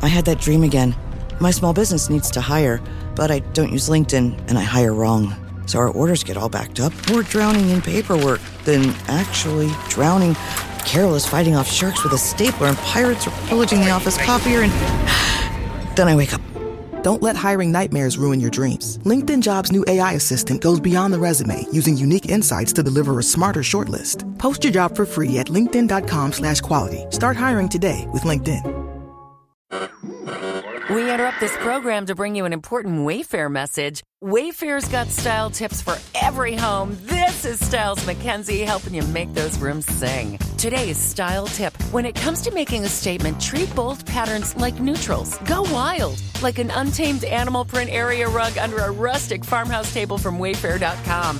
I had that dream again. My small business needs to hire, but I don't use LinkedIn, and I hire wrong. So our orders get all backed up. We're drowning in paperwork, then actually drowning. Carol is fighting off sharks with a stapler, and pirates are pillaging the office copier, and then I wake up. Don't let hiring nightmares ruin your dreams. LinkedIn Jobs' new AI assistant goes beyond the resume, using unique insights to deliver a smarter shortlist. Post your job for free at linkedin.com/quality. Start hiring today with LinkedIn. We interrupt this program to bring you an important Wayfair message. Wayfair's got style tips for every home. This is Styles McKenzie helping you make those rooms sing. Today's style tip. When it comes to making a statement, treat bold patterns like neutrals. Go wild, like an untamed animal print area rug under a rustic farmhouse table from Wayfair.com.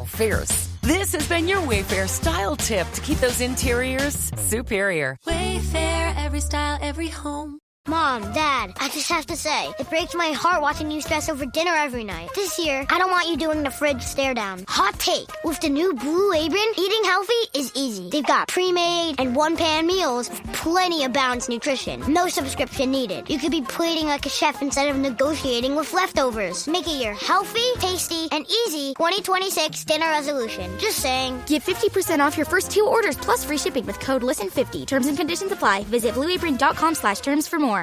Fierce. This has been your Wayfair style tip to keep those interiors superior. Wayfair, every style, every home. Mom, Dad, I just have to say, it breaks my heart watching you stress over dinner every night. This year, I don't want you doing the fridge stare down. Hot take. With the new Blue Apron, eating healthy is easy. They've got pre-made and one-pan meals with plenty of balanced nutrition. No subscription needed. You could be plating like a chef instead of negotiating with leftovers. Make it your healthy, tasty, and easy 2026 dinner resolution. Just saying. Get 50% off your first 2 orders plus free shipping with code LISTEN50. Terms and conditions apply. Visit blueapron.com/terms for more.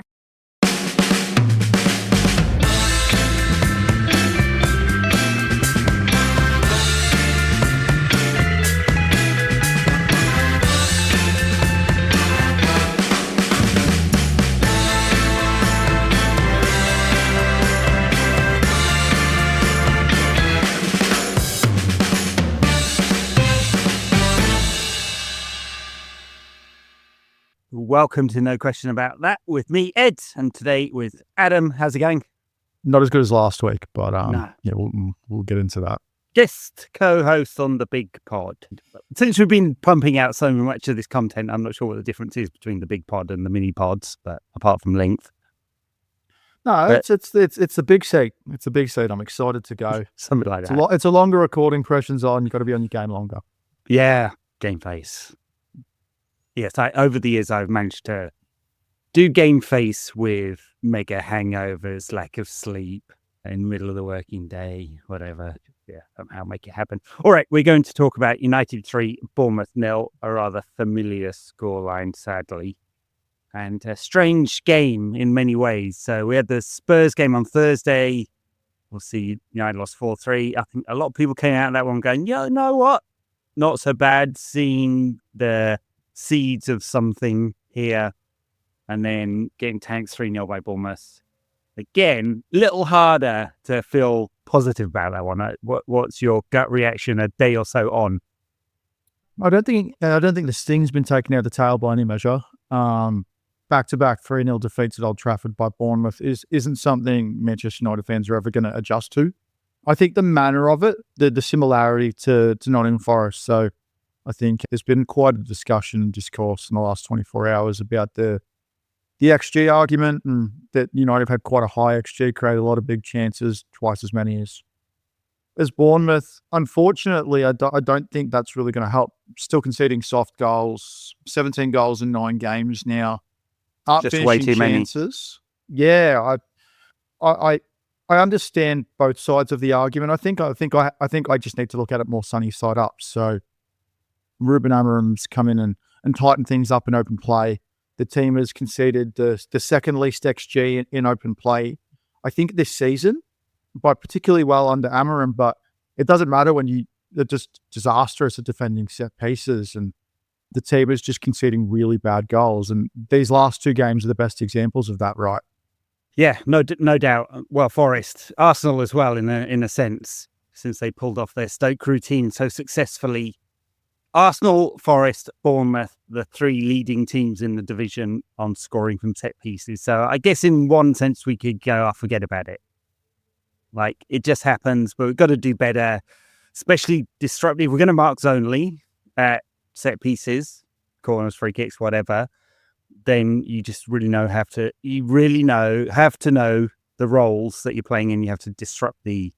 Welcome to No Question About That with me, Ed, and today with Adam. How's it going? Not as good as last week, but No. yeah, we'll get into that. Guest co-host on the big pod. Since we've been pumping out so much of this content, I'm not sure what the difference is between the big pod and the mini pods, but apart from length. No, But- it's a big seat. It's a big seat. I'm excited to go. Something like It's that. it's a longer recording. Pressure's on. You've got to be on your game longer. Yeah, game face. Yes, over the years I've managed to do game face with mega hangovers, lack of sleep, in the middle of the working day, whatever. Yeah, somehow make it happen. All right, we're going to talk about United 3, Bournemouth 0, a rather familiar scoreline, sadly, and a strange game in many ways. So we had the Spurs game on Thursday. We'll see United lost 4-3. I think a lot of people came out of that one going, yeah, you know what? Not so bad, seeing the seeds of something here, and then getting tanked 3-0 by Bournemouth. Again, little harder to feel positive about that one. What's your gut reaction a day or so on? I don't think the sting's been taken out of the tail by any measure. Back-to-back 3-0 defeats at Old Trafford by Bournemouth isn't something Manchester United fans are ever going to adjust to. I think the manner of it, the similarity to Nottingham Forest. So I think there's been quite a discussion and discourse in the last 24 hours about the XG argument, and that United have had quite a high XG, created a lot of big chances, twice as many as Bournemouth. Unfortunately, I don't think that's really going to help. Still conceding soft goals, 17 goals in 9 games now. Aren't Just way too many. chances. Yeah, I understand both sides of the argument. I think I just need to look at it more sunny side up. So Ruben Amorim's come in and tightened things up in open play. The team has conceded the second least XG in open play, I think, this season, but particularly well under Amorim. But it doesn't matter when they're just disastrous at defending set pieces, and the team is just conceding really bad goals. And these last 2 games are the best examples of that, right? Yeah, no doubt. Well, Forest, Arsenal as well, in a sense, since they pulled off their Stoke routine so successfully. Arsenal, Forest, Bournemouth, the 3 leading teams in the division on scoring from set pieces. So I guess in one sense we could go, forget about it. Like, it just happens, but we've got to do better, especially disruptive. We're going to mark zonally at set pieces, corners, free kicks, whatever. Then you just really have to know the roles that you're playing in. You have to disrupt the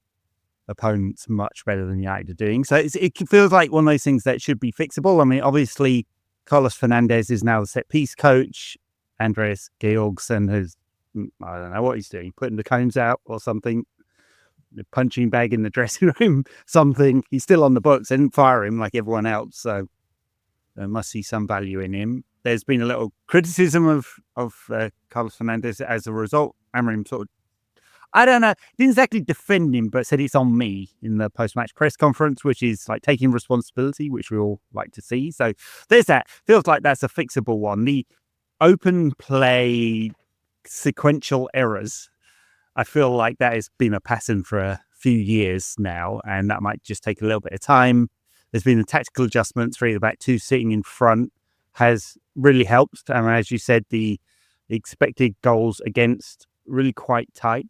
opponents much better than United are doing. So it feels like one of those things that should be fixable. I mean, obviously, Carlos Fernandez is now the set piece coach. Andreas Georgsen has, I don't know what he's doing, putting the cones out or something, the punching bag in the dressing room, something. He's still on the books. They didn't fire him like everyone else, so there must see some value in him. There's been a little criticism of Carlos Fernandez as a result. Amorim sort of, I don't know, didn't exactly defend him, but said it's on me in the post-match press conference, which is like taking responsibility, which we all like to see. So there's that. Feels like that's a fixable one. The open play sequential errors, I feel like that has been a pattern for a few years now, and that might just take a little bit of time. There's been a tactical adjustment, 3 at the back, 2 sitting in front has really helped. And as you said, the expected goals against really quite tight.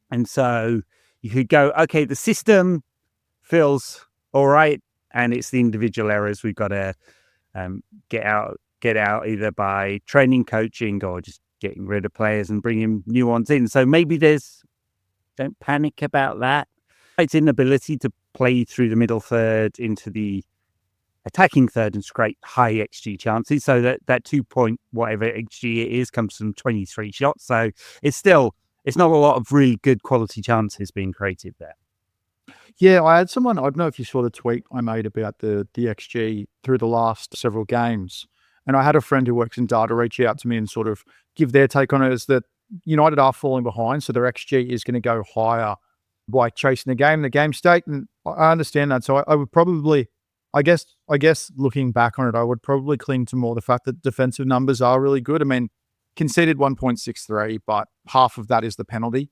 And so you could go, okay, the system feels all right, and it's the individual errors we've got to get out either by training, coaching, or just getting rid of players and bringing new ones in. So maybe don't panic about that. It's inability to play through the middle third into the attacking third and scrape high XG chances. So that 2 point whatever XG it is comes from 23 shots. So it's not a lot of really good quality chances being created there. Yeah, I don't know if you saw the tweet I made about the XG through the last several games. And I had a friend who works in data reach out to me and sort of give their take on it, is that United are falling behind. So their XG is going to go higher by chasing the game state. And I understand that. So I would probably, I guess looking back on it, I would probably cling to more the fact that defensive numbers are really good. I mean, conceded 1.63, but half of that is the penalty.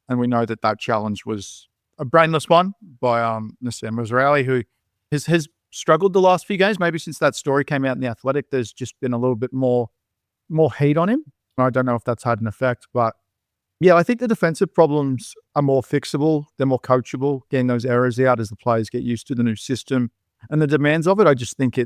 And we know that challenge was a brainless one by Nasser Mazraoui, who has struggled the last few games. Maybe since that story came out in The Athletic, there's just been a little bit more heat on him. I don't know if that's had an effect, but yeah, I think the defensive problems are more fixable. They're more coachable, getting those errors out as the players get used to the new system and the demands of it. I just think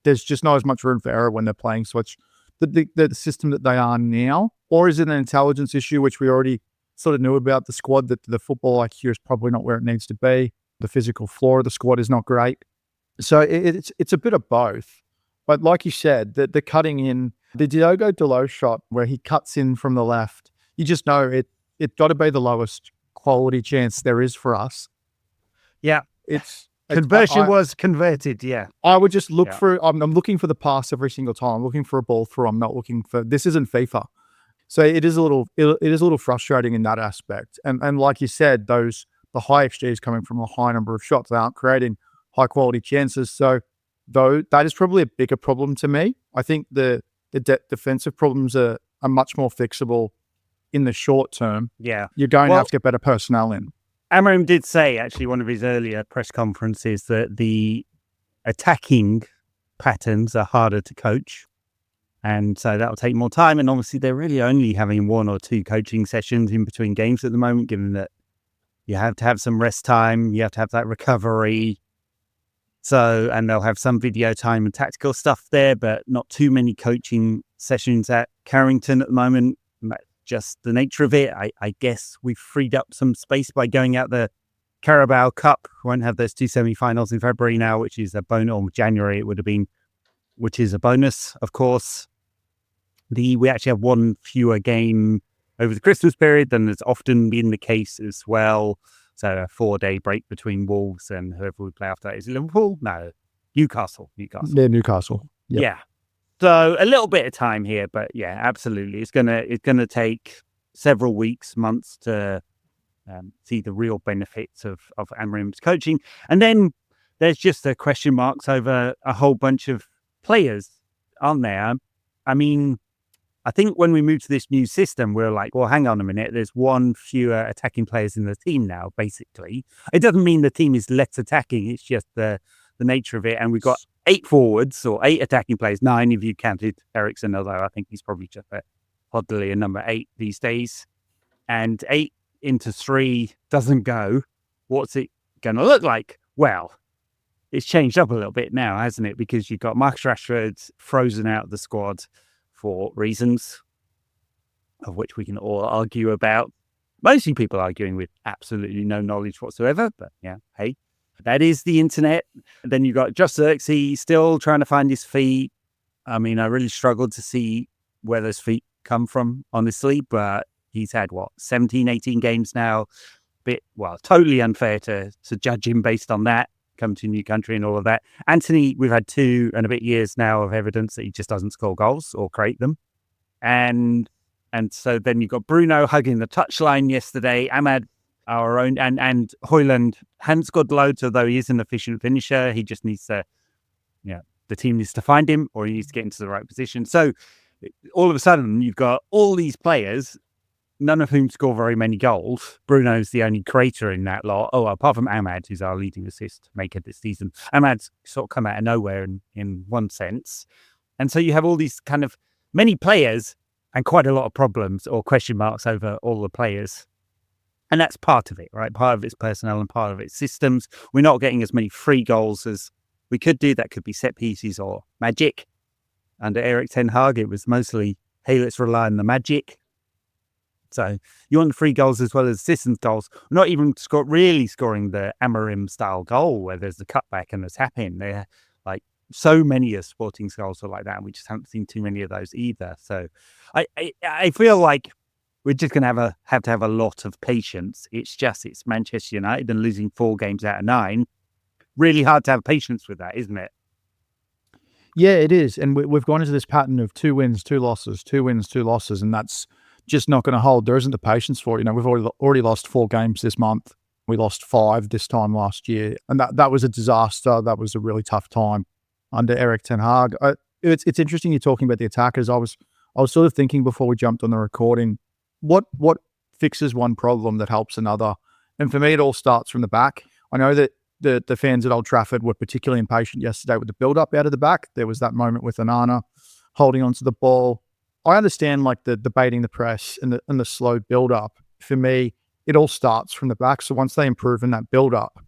there's just not as much room for error when they're playing such the system that they are now. Or is it an intelligence issue, which we already sort of knew about the squad, that the football IQ is probably not where it needs to be. The physical floor of the squad is not great. So it's a bit of both. But like you said, the cutting in, the Diogo Dalot shot where he cuts in from the left, you just know it got to be the lowest quality chance there is for us. Yeah. Conversion was converted, yeah. I would just look for, I'm looking for the pass every single time. I'm looking for a ball through. I'm not looking for, this isn't FIFA. So it is a little frustrating in that aspect. And like you said, the high XG is coming from a high number of shots. They aren't creating high quality chances. So though that is probably a bigger problem to me. I think the defensive problems are much more fixable in the short term. Yeah. You're going to have to get better personnel in. Amorim did say, actually, one of his earlier press conferences, that the attacking patterns are harder to coach. And so that'll take more time. And obviously, they're really only having 1 or 2 coaching sessions in between games at the moment, given that you have to have some rest time. You have to have that recovery. So, and they'll have some video time and tactical stuff there, but not too many coaching sessions at Carrington at the moment. That's just the nature of it. I guess we've freed up some space by going out the Carabao Cup. We won't have those 2 semi-finals in February now, which is a bonus, or January it would have been, which is a bonus, of course. We actually have 1 fewer game over the Christmas period than has often been the case as well. So a 4-day break between Wolves and whoever we play after that. Is it Liverpool? No, Newcastle. Yeah, Newcastle. Yep. Yeah. So a little bit of time here, but yeah, absolutely. It's gonna take several weeks, months to see the real benefits of Amorim's coaching. And then there's just the question marks over a whole bunch of players, aren't there? I mean, I think when we moved to this new system, we're like, well, hang on a minute. There's 1 fewer attacking players in the team now, basically. It doesn't mean the team is less attacking. It's just the nature of it. And we've got 8 forwards or 8 attacking players. 9 if you counted Eriksen, although I think he's probably just oddly a number 8 these days. And 8 into 3 doesn't go. What's it going to look like? Well, it's changed up a little bit now, hasn't it? Because you've got Marcus Rashford frozen out of the squad for reasons of which we can all argue about. Mostly people arguing with absolutely no knowledge whatsoever, but yeah, hey, that is the internet. And then you've got Josh Xerxes still trying to find his feet. I mean, I really struggled to see where those feet come from, honestly, but he's had, 17, 18 games now. Totally unfair to judge him based on that, come to a new country and all of that. Anthony, we've had 2 and a bit years now of evidence that he just doesn't score goals or create them. And so then you've got Bruno hugging the touchline yesterday, Ahmad, our own, and Højlund hadn't scored loads, although he is an efficient finisher. He just needs to, the team needs to find him, or he needs to get into the right position. So all of a sudden, you've got all these players, none of whom score very many goals. Bruno's the only creator in that lot. Oh, apart from Ahmad, who's our leading assist maker this season. Ahmad's sort of come out of nowhere in one sense. And so you have all these kind of many players and quite a lot of problems or question marks over all the players. And that's part of it, right? Part of it's personnel and part of it's systems. We're not getting as many free goals as we could do. That could be set pieces or magic. Under Erik ten Hag, it was mostly, hey, let's rely on the magic. So you want free goals as well as systems goals. We're not even really scoring the Amorim style goal where there's the cutback and the tap in. They're like so many of Sporting's goals are like that, and we just haven't seen too many of those either. So I feel like we're just going to have to have a lot of patience. It's Manchester United and losing 4 games out of 9. Really hard to have patience with that, isn't it? Yeah, it is. And we've gone into this pattern of 2 wins, 2 losses, 2 wins, 2 losses, and that's just not going to hold. There isn't the patience for it. We've already lost 4 games this month. We lost 5 this time last year, and that was a disaster. That was a really tough time under Erik ten Hag. It's interesting you're talking about the attackers. I was sort of thinking before we jumped on the recording, what fixes one problem that helps another? And for me, it all starts from the back. I know that the fans at Old Trafford were particularly impatient yesterday with the build-up out of the back. There was that moment with Onana holding onto the ball. I understand like the debating the press and the slow build-up. For me, it all starts from the back. So once they improve in that build-up,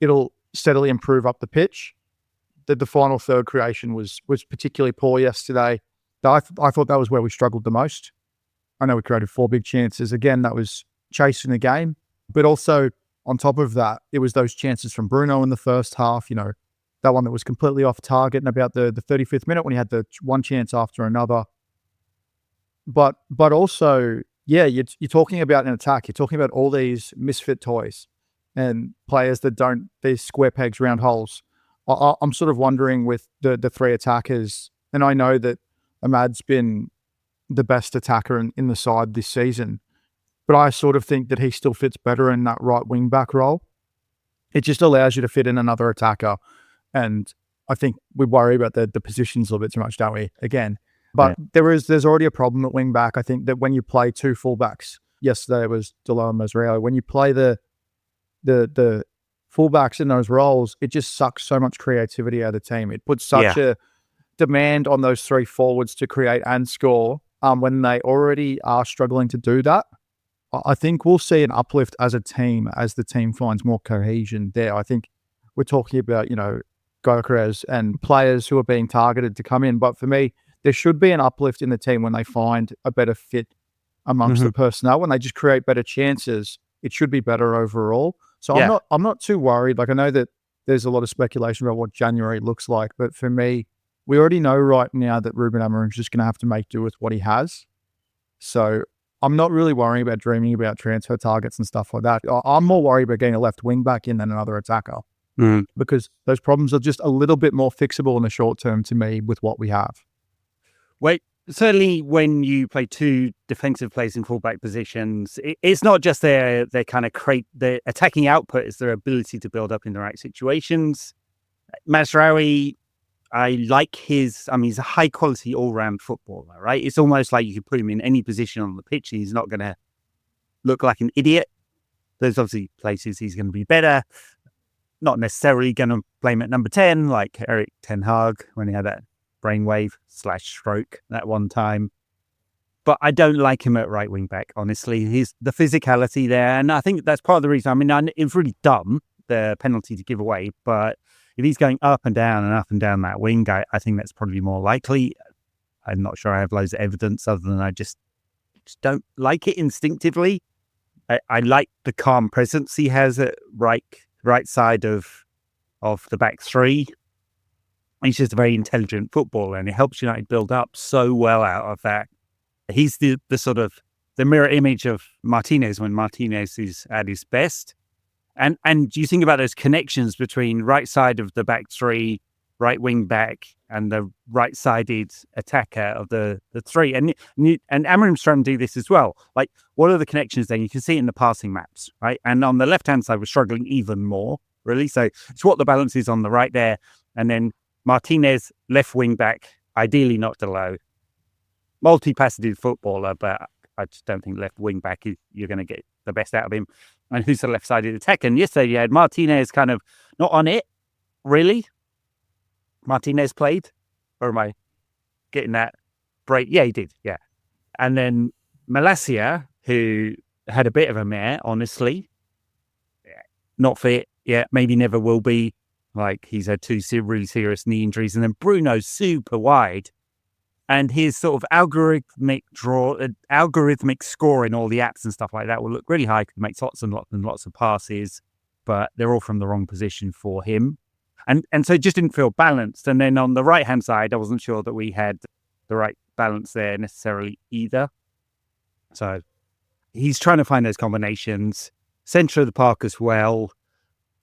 it'll steadily improve up the pitch. The final third creation was particularly poor yesterday. I thought that was where we struggled the most. I know we created 4 big chances. Again, that was chasing the game. But also, on top of that, it was those chances from Bruno in the first half, that one that was completely off target in about the 35th minute when he had the one chance after another. But also, yeah, you're talking about an attack. You're talking about all these misfit toys and players that these square pegs, round holes. I'm sort of wondering with the 3 attackers, and I know that Ahmad's been the best attacker in the side this season, but I sort of think that he still fits better in that right wing back role. It just allows you to fit in another attacker, and I think we worry about the positions a little bit too much, don't we? Again, but yeah. There's already a problem at wing back. I think that when you play 2 fullbacks, yesterday it was Delo and Masrao, when you play the fullbacks in those roles, it just sucks so much creativity out of the team. It puts such a demand on those 3 forwards to create and score when they already are struggling to do that. I think we'll see an uplift as a team as the team finds more cohesion there. I think we're talking about, Gyökeres and players who are being targeted to come in. But for me, there should be an uplift in the team when they find a better fit amongst the personnel. When they just create better chances, it should be better overall. So I'm not too worried. Like, I know that there's a lot of speculation about what January looks like, but for me, we already know right now that Ruben Amorim's just going to have to make do with what he has. So I'm not really worrying about dreaming about transfer targets and stuff like that. I'm more worried about getting a left wing back in than another attacker because those problems are just a little bit more fixable in the short term to me with what we have. Wait, certainly when you play 2 defensive players in fullback positions, it's not just their kind of their attacking output, it's their ability to build up in the right situations. Mazraoui, I like he's a high quality all round footballer, right? It's almost like you could put him in any position on the pitch and he's not going to look like an idiot. There's obviously places he's going to be better. Not necessarily going to play him at number 10, like Erik ten Hag when he had that brainwave/stroke that one time. But I don't like him at right wing back, honestly. He's the physicality there. And I think that's part of the reason. It's really dumb, the penalty to give away. But if he's going up and down that wing, I think that's probably more likely. I'm not sure I have loads of evidence other than I just don't like it instinctively. I like the calm presence he has at right side of the back 3. He's just a very intelligent footballer, and it helps United build up so well out of that. He's the sort of the mirror image of Martinez when Martinez is at his best. And you think about those connections between right side of the back three, right wing back, and the right-sided attacker of the three. And Amarim's trying to do this as well. Like, what are the connections there? You can see it in the passing maps, right? And on the left-hand side, we're struggling even more, really. So it's what the balance is on the right there. And then Martinez, left wing back, ideally not low. Multifaceted footballer, but I just don't think left wing back you're going to get the best out of him. And who's the left-sided attacker? And yesterday you had Martinez kind of not on it, really. Martinez played, or am I getting that break? Yeah, he did. Yeah, and then Malacia, who had a bit of a mare, honestly, not fit. Yeah, maybe never will be. Like, he's had two really serious knee injuries, and then Bruno's super wide, and his sort of algorithmic score in all the apps and stuff like that will look really high because he makes lots and lots of passes, but they're all from the wrong position for him. And so it just didn't feel balanced. And then on the right-hand side, I wasn't sure that we had the right balance there necessarily either. So he's trying to find those combinations. Centre of the park as well.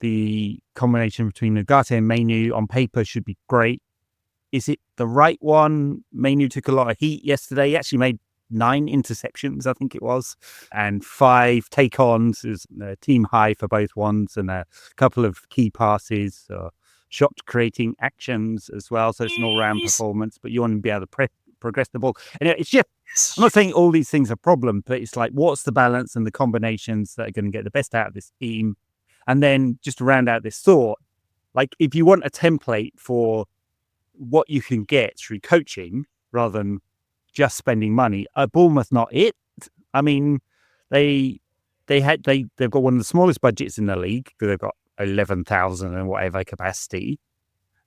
The combination between Ugarte and Mainu on paper should be great. Is it the right one? Mainu took a lot of heat yesterday. He actually made 9 interceptions, I think it was, and 5 take-ons. It was a team high for both ones, and a couple of key passes, shot-creating actions as well. So it's an all-round performance, but you want to be able to progress the ball. And it's just, I'm not saying all these things are problems, but it's like, what's the balance and the combinations that are going to get the best out of this team? And then just to round out this thought, like, if you want a template for what you can get through coaching rather than just spending money, Bournemouth not it. I mean, they've got one of the smallest budgets in the league because they've got 11,000 and whatever capacity,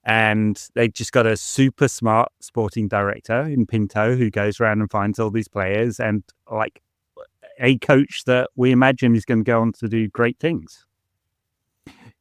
and they've just got a super smart sporting director in Pinto who goes around and finds all these players, and like a coach that we imagine is going to go on to do great things.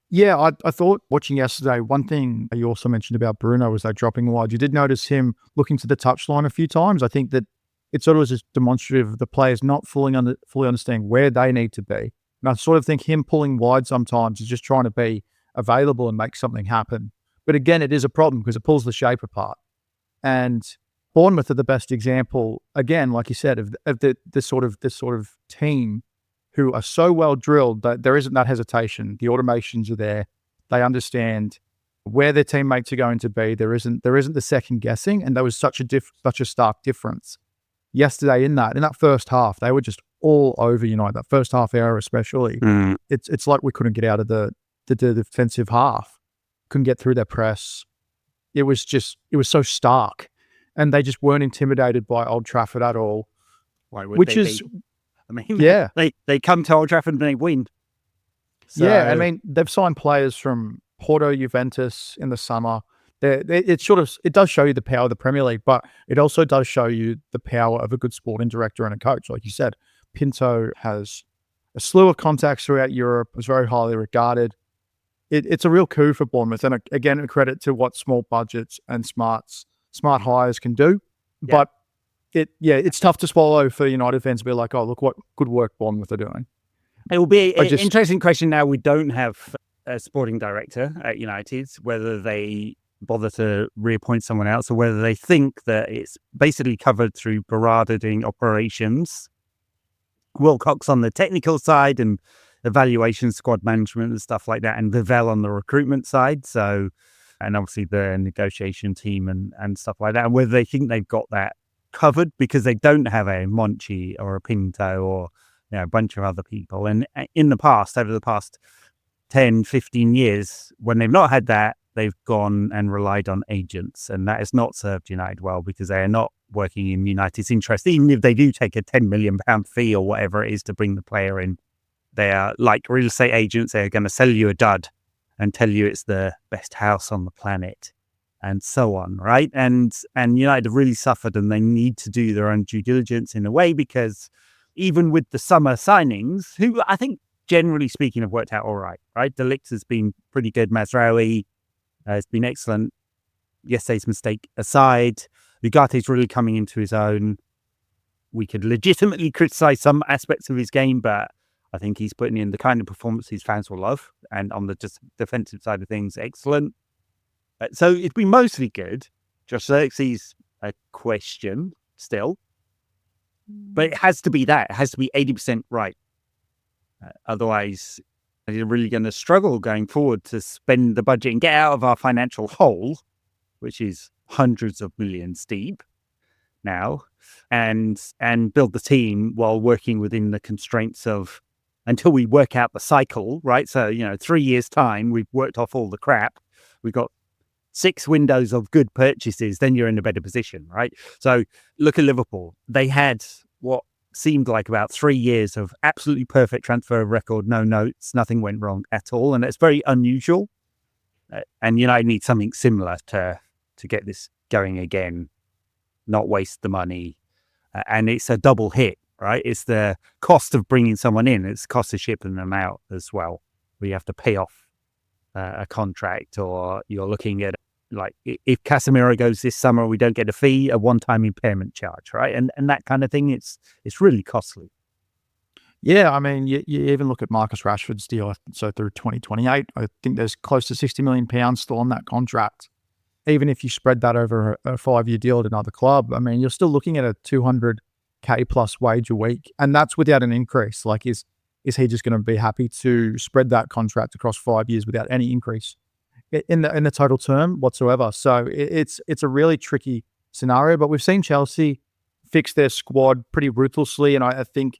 Yeah, I thought watching yesterday, one thing you also mentioned about Bruno was that dropping wide. You did notice him looking to the touchline a few times. I think that it sort of was just demonstrative of the players not fully understanding where they need to be. And I sort of think him pulling wide sometimes is just trying to be available and make something happen. But again, it is a problem because it pulls the shape apart. And Bournemouth are the best example, again, like you said, of this sort of team who are so well drilled that there isn't that hesitation. The automations are there. They understand where their teammates are going to be. There isn't the second guessing, and there was such a stark difference yesterday in that first half. They were just all over United. That first half hour especially. It's like we couldn't get out of the defensive half. Couldn't get through their press. It was so stark, and they just weren't intimidated by Old Trafford at all. Why would they be? I mean, yeah, they come to Old Trafford and they win. So, yeah, I mean, they've signed players from Porto, Juventus in the summer. It does show you the power of the Premier League, but it also does show you the power of a good sporting director and a coach. Like you said, Pinto has a slew of contacts throughout Europe, is very highly regarded. It's a real coup for Bournemouth, and again, a credit to what small budgets and smart hires can do. Yeah. But it's tough to swallow for United fans to be like, oh, look what good work Bournemouth are doing. It will be an interesting question now. We don't have a sporting director at United, whether they bother to reappoint someone else or whether they think that it's basically covered through Barada doing operations, Wilcox on the technical side and evaluation, squad management and stuff like that, and Vivell on the recruitment side. So, and obviously the negotiation team and stuff like that, and whether they think they've got that covered because they don't have a Monchi or a Pinto or a bunch of other people. And in the past, over the past 10, 15 years, when they've not had that, they've gone and relied on agents, and that has not served United well because they are not working in United's interest. Even if they do take a £10 million fee or whatever it is to bring the player in, they are like real estate agents. They're going to sell you a dud and tell you it's the best house on the planet and so on, right? And United have really suffered, and they need to do their own due diligence in a way, because even with the summer signings, who I think generally speaking have worked out all right, right? De Ligt has been pretty good. Mazraoui has been excellent. yesterday's mistake aside, Ugate's really coming into his own. We could legitimately criticize some aspects of his game, but I think he's putting in the kind of performances fans will love. And on the just defensive side of things, excellent. So it'd be mostly good. Josh Xerxes, a question still. But it has to be that. It has to be 80% right. Otherwise, you're really going to struggle going forward to spend the budget and get out of our financial hole, which is hundreds of millions deep now, and build the team while working within the constraints of until we work out the cycle, right? So, 3 years' time, we've worked off all the crap. We've got 6 windows of good purchases, then you're in a better position, right? So look at Liverpool. They had what seemed like about 3 years of absolutely perfect transfer record, no notes, nothing went wrong at all. And it's very unusual. And United need something similar to get this going again, not waste the money. And it's a double hit, right? It's the cost of bringing someone in. It's the cost of shipping them out as well. We have to pay off a contract, or you're looking at, like, if Casemiro goes this summer, we don't get a fee, a one-time impairment charge, right? And that kind of thing, it's really costly. Yeah, I mean, you even look at Marcus Rashford's deal, so through 2028, I think there's close to £60 million still on that contract. Even if you spread that over a 5-year deal at another club, I mean, you're still looking at a 200K plus wage a week, and that's without an increase. Like, is he just going to be happy to spread that contract across 5 years without any increase in the total term whatsoever? So it's a really tricky scenario, but we've seen Chelsea fix their squad pretty ruthlessly, and I think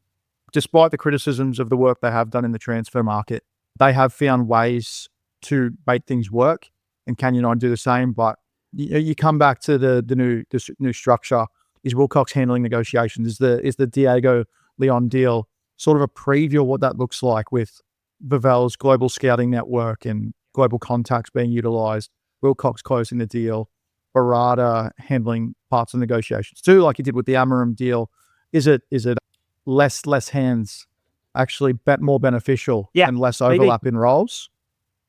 despite the criticisms of the work they have done in the transfer market, they have found ways to make things work. And can United do the same? But you come back to the new structure. Is Wilcox handling negotiations? Is the Diego Leon deal sort of a preview of what that looks like with Vavell's global scouting network and global contacts being utilised? Wilcox closing the deal, Barada handling parts of negotiations too, like he did with the Amarim deal. Is it less hands actually more beneficial and less overlap in roles?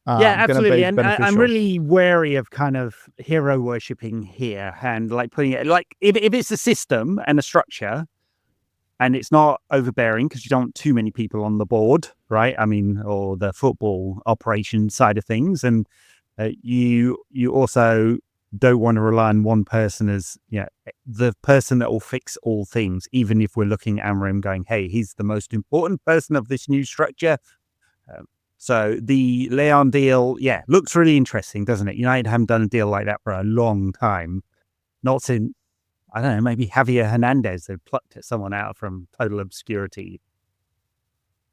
Absolutely. And I'm really wary of kind of hero worshipping here, and like putting it, like, if it's a system and a structure and it's not overbearing, because you don't want too many people on the board, right? I mean, or the football operation side of things. And you also don't want to rely on one person as the person that will fix all things, even if we're looking at Amarim going, hey, he's the most important person of this new structure. So the Leon deal, looks really interesting, doesn't it? United haven't done a deal like that for a long time. Not since, I don't know, maybe Javier Hernandez. They've plucked someone out from total obscurity.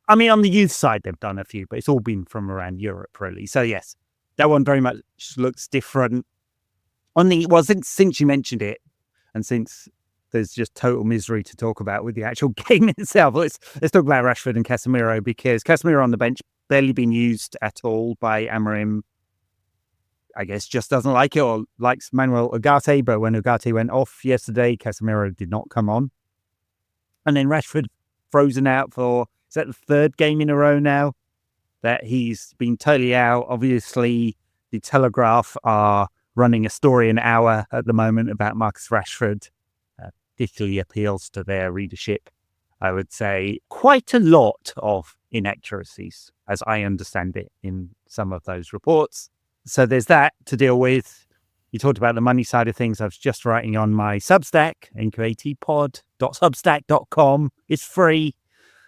I mean, on the youth side, they've done a few, but it's all been from around Europe, really. So yes, that one very much looks different. Since you mentioned it, and since there's just total misery to talk about with the actual game itself, let's talk about Rashford and Casemiro, because Casemiro on the bench, barely been used at all by Amarim. I guess just doesn't like it, or likes Manuel Ugarte, but when Ugarte went off yesterday, Casemiro did not come on. And then Rashford frozen out for, is that the 3rd game in a row now that he's been totally out? Obviously, the Telegraph are running a story an hour at the moment about Marcus Rashford. Particularly appeals to their readership. I would say quite a lot of inaccuracies, as I understand it, in some of those reports. So there's that to deal with. You talked about the money side of things. I was just writing on my Substack, nqatpod.substack.com. It's free.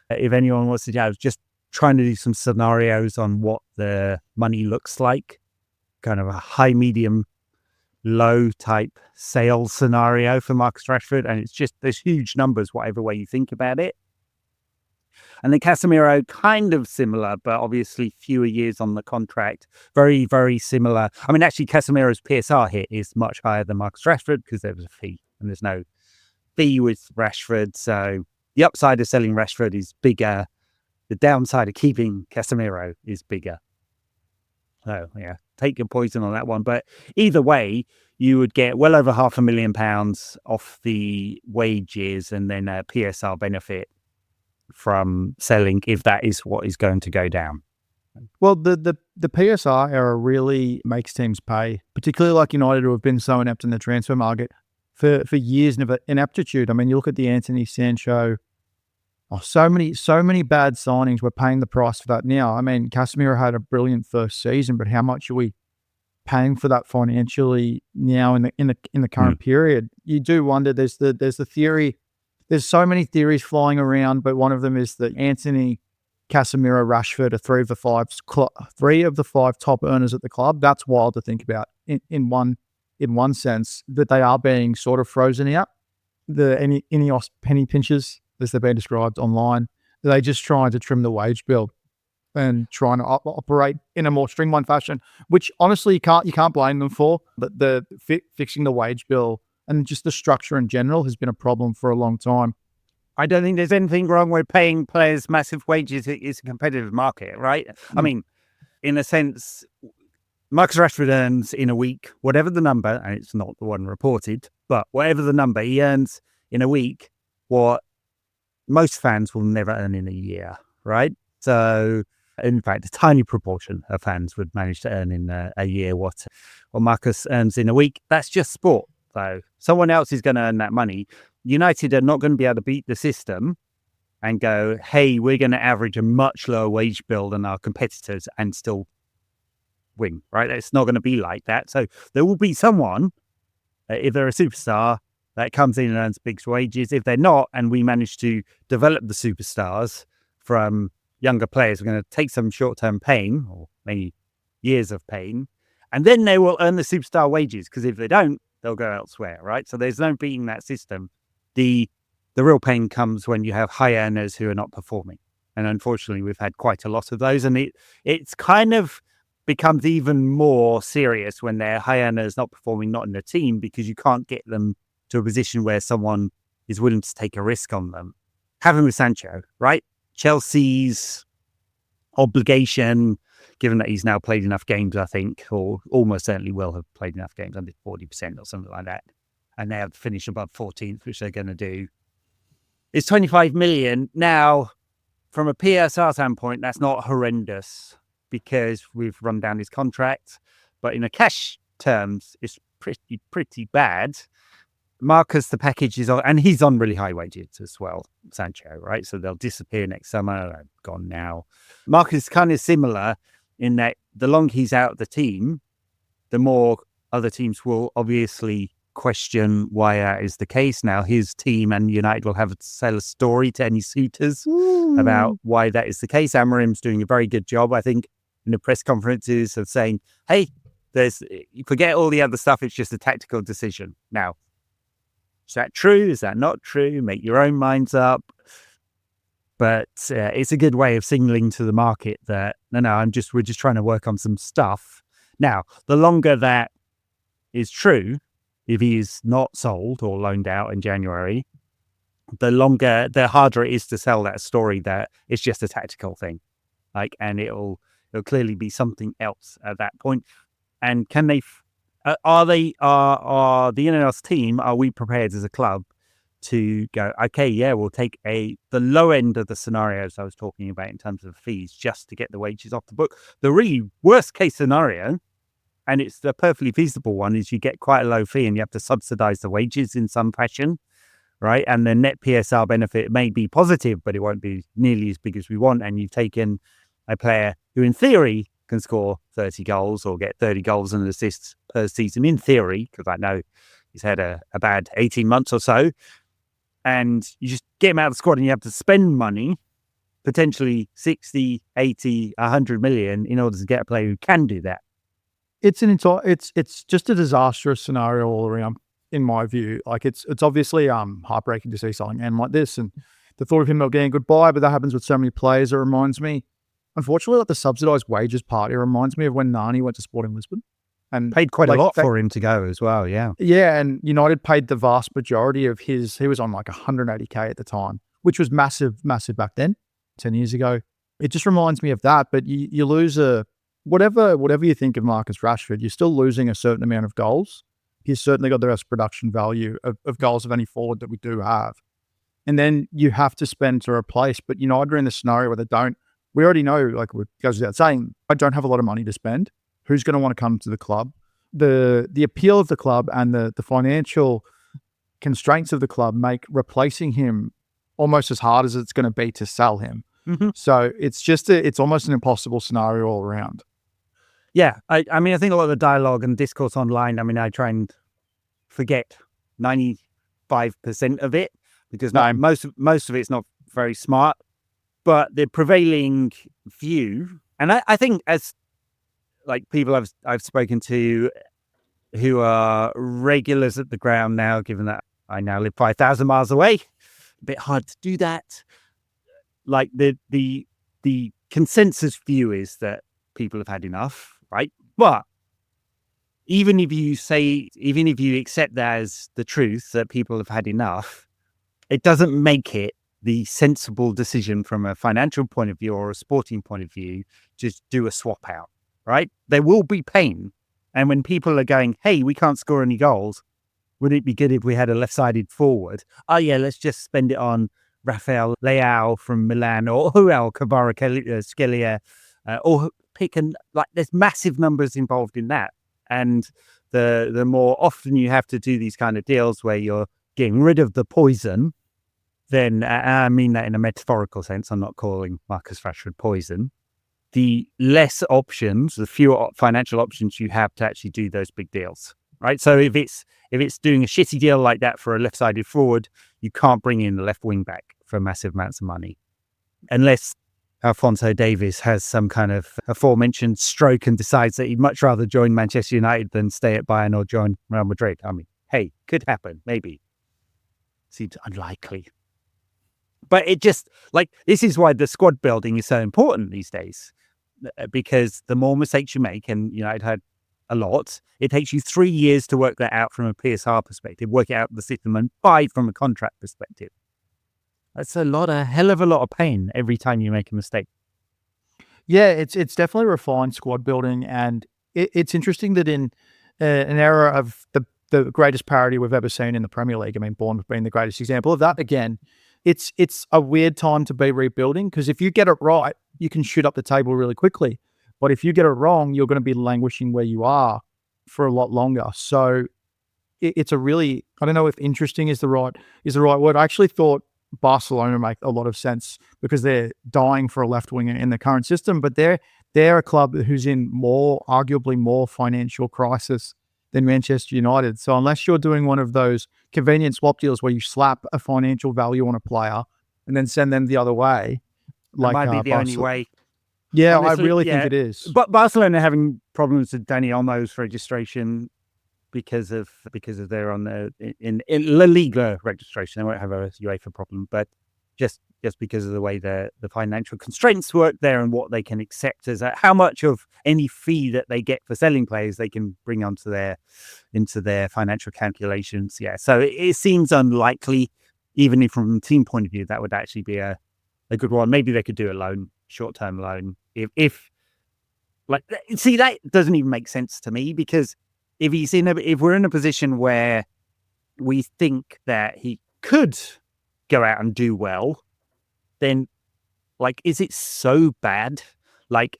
If anyone wants to, I was just trying to do some scenarios on what the money looks like, kind of a high, medium, low type sales scenario for Marcus Rashford. And it's just, there's huge numbers, whatever way you think about it. And then Casemiro, kind of similar, but obviously fewer years on the contract. Very, very similar. I mean, actually, Casemiro's PSR hit is much higher than Marcus Rashford because there was a fee, and there's no fee with Rashford. So the upside of selling Rashford is bigger. The downside of keeping Casemiro is bigger. So, take your poison on that one. But either way, you would get well over £500,000 off the wages, and then a PSR benefit from selling, if that is what is going to go down. Well, the PSR era really makes teams pay, particularly like United, who have been so inept in the transfer market for years of ineptitude. I mean, you look at the Anthony Sancho. Oh, so many bad signings. We're paying the price for that now. I mean, Casemiro had a brilliant first season, but how much are we paying for that financially now in the current period? You do wonder. There's the theory. There's so many theories flying around, but one of them is that Anthony, Casemiro, Rashford are three of the five top earners at the club. That's wild to think about in one sense, that they are being sort of frozen out. The Ineos penny pinchers, as they've been described online, they just trying to trim the wage bill and trying to operate in a more streamlined fashion, which honestly you can't blame them for. But fixing the wage bill and just the structure in general has been a problem for a long time. I don't think there's anything wrong with paying players massive wages. It's a competitive market, right? I mean, in a sense, Marcus Rashford earns in a week, whatever the number, and it's not the one reported, but whatever the number, he earns in a week what most fans will never earn in a year, right? So, in fact, a tiny proportion of fans would manage to earn in a year what Marcus earns in a week. That's just sport, though. Someone else is going to earn that money. United are not going to be able to beat the system and go, hey, we're going to average a much lower wage bill than our competitors and still win, right? It's not going to be like that. So there will be someone, if they're a superstar, that comes in and earns big wages. If they're not, and we manage to develop the superstars from younger players, we're going to take some short-term pain, or maybe years of pain, and then they will earn the superstar wages, because if they don't, they'll go elsewhere, right? So there's no beating that system. The real pain comes when you have high earners who are not performing. And unfortunately, we've had quite a lot of those. And it's kind of becomes even more serious when they're high earners not performing, not in a team, because you can't get them to a position where someone is willing to take a risk on them. Having with Sancho, right? Chelsea's obligation, given that he's now played enough games, I think, or almost certainly will have played enough games, under 40% or something like that, and they have to finish above 14th, which they're going to do, is 25 million. Now, from a PSR standpoint, that's not horrendous because we've run down his contract, but in a cash terms, it's pretty bad. Marcus, the package is on, and he's on really high wages as well, Sancho, right? So they'll disappear next summer. They're gone now. Marcus is kind of similar in that the longer he's out of the team, the more other teams will obviously question why that is the case. Now, his team and United will have to sell a story to any suitors about why that is the case. Amorim's doing a very good job, I think, in the press conferences of saying, hey, you forget all the other stuff. It's just a tactical decision. Now, is that true? Is that not true? Make your own minds up. But it's a good way of signaling to the market that, no, we're just trying to work on some stuff. Now, the longer that is true, if he is not sold or loaned out in January, the harder it is to sell that story that it's just a tactical thing. And it'll clearly be something else at that point. And can they... Are the Ineos team, are we prepared as a club to go, okay, yeah, we'll take the low end of the scenarios I was talking about in terms of fees just to get the wages off the book? The really worst case scenario, and it's the perfectly feasible one, is you get quite a low fee and you have to subsidize the wages in some fashion, right? And the net PSR benefit may be positive, but it won't be nearly as big as we want. And you've taken a player who in theory can score 30 goals or get 30 goals and assists per season, in theory, because I know he's had a bad 18 months or so, and you just get him out of the squad and you have to spend money, potentially 60, 80, 100 million in order to get a player who can do that. It's just a disastrous scenario all around, in my view. It's obviously heartbreaking to see something end like this, and the thought of him not getting goodbye, but that happens with so many players. It reminds me, unfortunately, the subsidised wages part, it reminds me of when Nani went to Sporting Lisbon. And paid quite a lot for him to go as well, yeah. Yeah, and United paid the vast majority of he was on 180k at the time, which was massive back then, 10 years ago. It just reminds me of that, but you lose whatever you think of Marcus Rashford, you're still losing a certain amount of goals. He's certainly got the best production value of goals of any forward that we do have. And then you have to spend to replace, but United are in the scenario where they don't we already know, like what goes without saying, I don't have a lot of money to spend. Who's going to want to come to the club? The appeal of the club and the financial constraints of the club make replacing him almost as hard as it's going to be to sell him. Mm-hmm. So it's almost an impossible scenario all around. Yeah, I mean, I think a lot of the dialogue and discourse online, I mean, I try and forget 95% of it because most of it's not very smart. But the prevailing view, and I think as like people I've spoken to who are regulars at the ground now, given that I now live 5,000 miles away, a bit hard to do that. Like the consensus view is that people have had enough, right? But even if you accept that as the truth that people have had enough, it doesn't make it the sensible decision from a financial point of view or a sporting point of view to do a swap out, right? There will be pain. And when people are going, hey, we can't score any goals, would it be good if we had a left-sided forward? Oh, yeah, let's just spend it on Rafael Leao from Milan or Joao Kvaratskhelia, or pick and like there's massive numbers involved in that. And the more often you have to do these kind of deals where you're getting rid of the poison, then I mean that in a metaphorical sense, I'm not calling Marcus Rashford poison, the less options, the fewer financial options you have to actually do those big deals, right? So if it's doing a shitty deal like that for a left-sided forward, you can't bring in the left wing back for massive amounts of money. Unless Alphonso Davies has some kind of aforementioned stroke and decides that he'd much rather join Manchester United than stay at Bayern or join Real Madrid. I mean, hey, could happen, maybe. Seems unlikely. But it just, like, this is why the squad building is so important these days. Because the more mistakes you make, and United had a lot, it takes you 3 years to work that out from a PSR perspective, work it out the system, and 5 from a contract perspective. That's a hell of a lot of pain every time you make a mistake. Yeah, it's definitely refined squad building, and it's interesting that in an era of the greatest parity we've ever seen in the Premier League, I mean, Bournemouth being the greatest example of that, again, it's a weird time to be rebuilding, because if you get it right, you can shoot up the table really quickly. But if you get it wrong, you're going to be languishing where you are for a lot longer. So it's a really, I don't know if interesting is the right word. I actually thought Barcelona make a lot of sense because they're dying for a left winger in the current system, but they're a club who's in arguably more financial crisis than Manchester United. So unless you're doing one of those convenient swap deals where you slap a financial value on a player and then send them the other way, that might be the only way. Yeah, honestly, I really think it is. But Barcelona are having problems with Dani Olmo's registration because they're on in La Liga registration. They won't have a UEFA problem, but just because of the way the financial constraints work there and what they can accept as how much of any fee that they get for selling players they can bring into their financial calculations. Yeah, so it seems unlikely, even if from a team point of view, that would actually be a good one. Maybe they could do a loan, short-term loan. If that doesn't even make sense to me, because if we're in a position where we think that he could go out and do well, then is it so bad?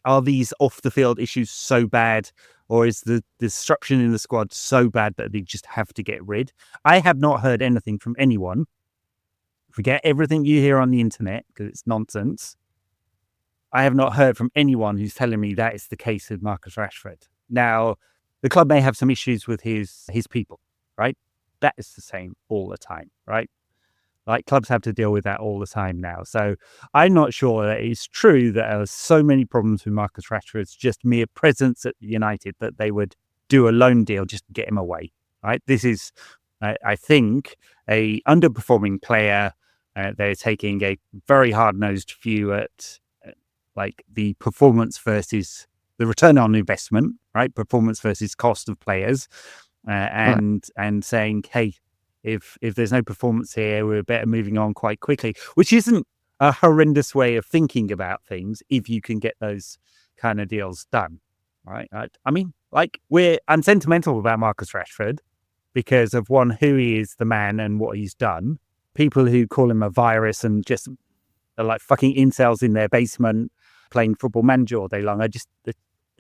Are these off the field issues so bad, or is the disruption in the squad so bad that they just have to get rid? I have not heard anything from anyone. Forget everything you hear on the internet because it's nonsense. I have not heard from anyone who's telling me that is the case with Marcus Rashford. Now, the club may have some issues with his people, right? That is the same all the time, right? Clubs have to deal with that all the time now. So I'm not sure that it's true that there are so many problems with Marcus Rashford's just mere presence at United that they would do a loan deal just to get him away, right? This is, I think, a underperforming player. They're taking a very hard-nosed view at the performance versus the return on investment, right? Performance versus cost of players, and saying, hey, if there's no performance here, we're better moving on quite quickly, which isn't a horrendous way of thinking about things if you can get those kind of deals done, right? I mean, we're unsentimental about Marcus Rashford because of who he is, the man, and what he's done. People who call him a virus and just are like fucking incels in their basement playing Football Manager all day long. There's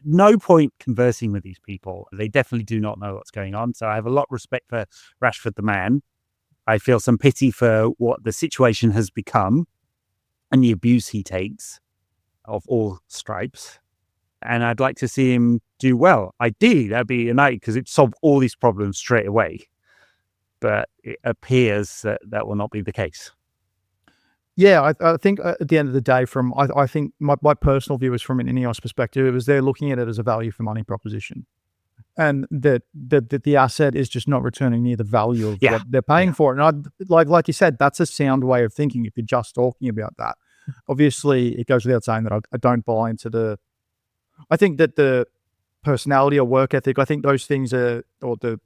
no point conversing with these people. They definitely do not know what's going on. So I have a lot of respect for Rashford, the man. I feel some pity for what the situation has become and the abuse he takes of all stripes. And I'd like to see him do well. Ideally, that'd be a night because it'd solve all these problems straight away. But it appears that will not be the case. Yeah, I think at the end of the day, I think my personal view is from an Ineos perspective, it was they're looking at it as a value for money proposition. And that the asset is just not returning near the value of what they're paying for it. And like you said, that's a sound way of thinking if you're just talking about that. Obviously, it goes without saying that I don't buy into I think that the personality or work ethic, I think those things or the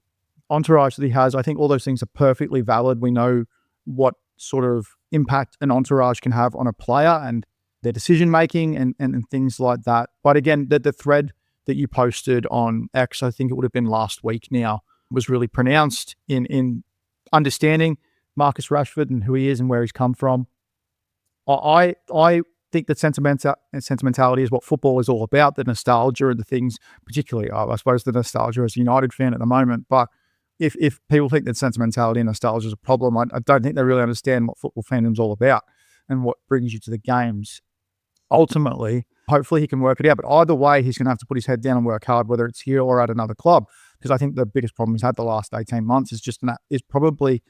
entourage that he has, I think all those things are perfectly valid. We know what sort of impact an entourage can have on a player and their decision making and things like that. But again, the thread that you posted on X, I think it would have been last week now, was really pronounced in understanding Marcus Rashford and who he is and where he's come from. I think that sentimentality is what football is all about, the nostalgia and the things, particularly, I suppose, the nostalgia as a United fan at the moment. But if people think that sentimentality and nostalgia is a problem, I don't think they really understand what football fandom's all about and what brings you to the games. Ultimately, hopefully he can work it out. But either way, he's going to have to put his head down and work hard, whether it's here or at another club. Because I think the biggest problem he's had the last 18 months is probably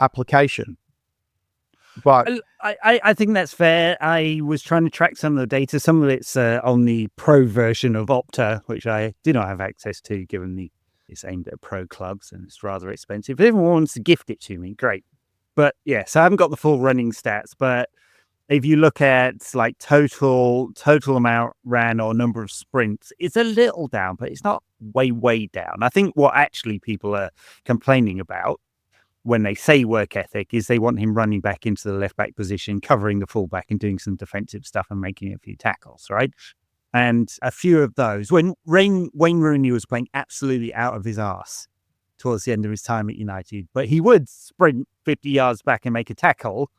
application. But I think that's fair. I was trying to track some of the data. Some of it's on the pro version of Opta, which I do not have access to, given it's aimed at pro clubs and it's rather expensive. If everyone wants to gift it to me, great. But yeah, so I haven't got the full running stats. But if you look at like total amount ran or number of sprints, it's a little down, but it's not way down. I think what actually people are complaining about when they say work ethic is they want him running back into the left back position, covering the full back and doing some defensive stuff and making a few tackles, right? And a few of those, when Wayne Rooney was playing absolutely out of his arse towards the end of his time at United, but he would sprint 50 yards back and make a tackle,